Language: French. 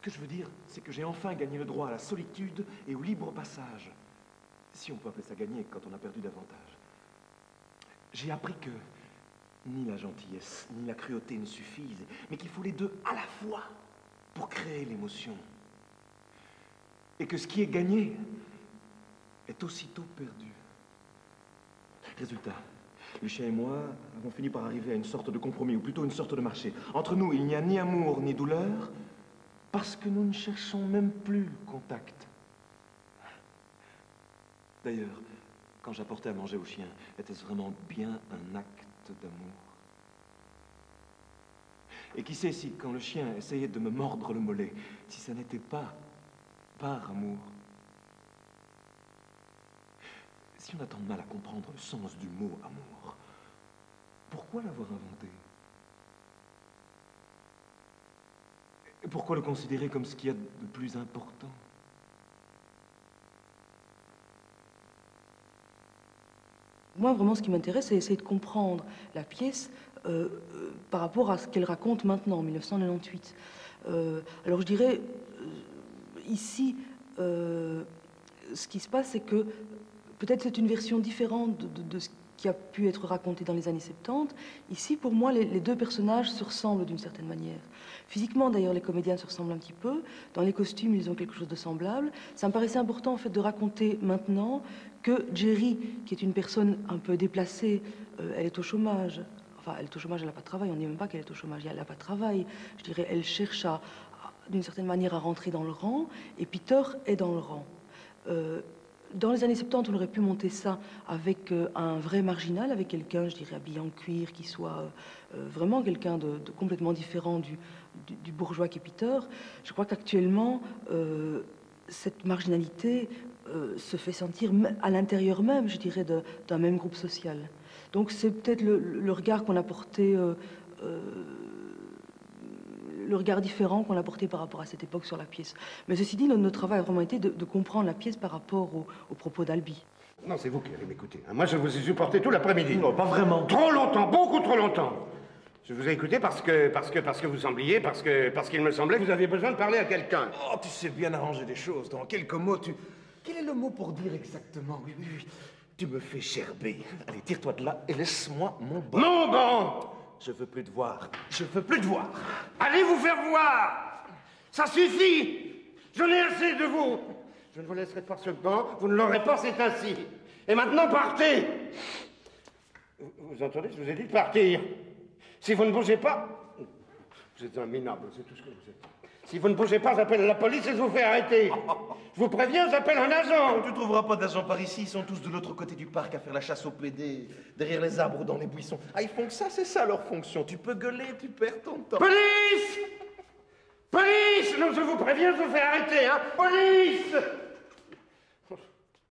Ce que je veux dire, c'est que j'ai enfin gagné le droit à la solitude et au libre passage. Si on peut appeler ça gagner quand on a perdu davantage. J'ai appris que ni la gentillesse ni la cruauté ne suffisent, mais qu'il faut les deux à la fois pour créer l'émotion. Et que ce qui est gagné est aussitôt perdu. Résultat, Lucien et moi avons fini par arriver à une sorte de compromis, ou plutôt une sorte de marché. Entre nous, il n'y a ni amour ni douleur, parce que nous ne cherchons même plus le contact. D'ailleurs, quand j'apportais à manger au chien, était-ce vraiment bien un acte d'amour? Et qui sait si, quand le chien essayait de me mordre le mollet, si ça n'était pas par amour? Si on a tant de mal à comprendre le sens du mot amour, pourquoi l'avoir inventé? Et pourquoi le considérer comme ce qu'il y a de plus important? Moi, vraiment, ce qui m'intéresse, c'est essayer de comprendre la pièce par rapport à ce qu'elle raconte maintenant, en 1998. Alors, je dirais, ici, ce qui se passe, c'est que peut-être c'est une version différente de ce qui a pu être raconté dans les années 70. Ici, pour moi, les deux personnages se ressemblent d'une certaine manière. Physiquement, d'ailleurs, les comédiens se ressemblent un petit peu. Dans les costumes, ils ont quelque chose de semblable. Ça me paraissait important, en fait, de raconter maintenant que Jerry, qui est une personne un peu déplacée, elle est au chômage. Enfin, elle est au chômage, elle n'a pas de travail. On ne dit même pas qu'elle est au chômage, elle n'a pas de travail. Je dirais, elle cherche d'une certaine manière, à rentrer dans le rang. Et Peter est dans le rang. Dans les années 70, on aurait pu monter ça avec un vrai marginal, avec quelqu'un, je dirais, habillé en cuir, qui soit vraiment quelqu'un de complètement différent du bourgeois qui est Peter. Je crois qu'actuellement, cette marginalité se fait sentir à l'intérieur même, je dirais, d'un même groupe social. Donc c'est peut-être le regard qu'on a porté, le regard différent qu'on a porté par rapport à cette époque sur la pièce. Mais ceci dit, notre travail a vraiment été de comprendre la pièce par rapport aux propos d'Albi. Non, c'est vous qui allez m'écouter. Moi, je vous ai supporté tout l'après-midi. Non, pas vraiment. Trop longtemps, beaucoup trop longtemps. Je vous ai écouté parce que vous sembliez, parce qu'il me semblait que vous aviez besoin de parler à quelqu'un. Oh, tu sais bien arranger les choses. Dans quelques mots, Quel est le mot pour dire exactement? Oui, oui, oui. Tu me fais gerber. Allez, tire-toi de là et laisse-moi mon banc. Mon banc! Je veux plus te voir. Je veux plus te voir. Allez vous faire voir! Ça suffit! J'en ai assez de vous! Je ne vous laisserai pas ce banc, vous ne l'aurez pas, c'est ainsi. Et maintenant, partez! Vous entendez? Je vous ai dit de partir. Si vous ne bougez pas... Vous êtes un minable, c'est tout ce que vous êtes. Si vous ne bougez pas, j'appelle la police et je vous fais arrêter. Je vous préviens, j'appelle un agent. Tu trouveras pas d'agents par ici, ils sont tous de l'autre côté du parc à faire la chasse au PD, derrière les arbres ou dans les buissons. Ah, ils font que ça, c'est ça leur fonction. Tu peux gueuler, tu perds ton temps. Police! Police! Non, je vous préviens, je vous fais arrêter, hein! Police!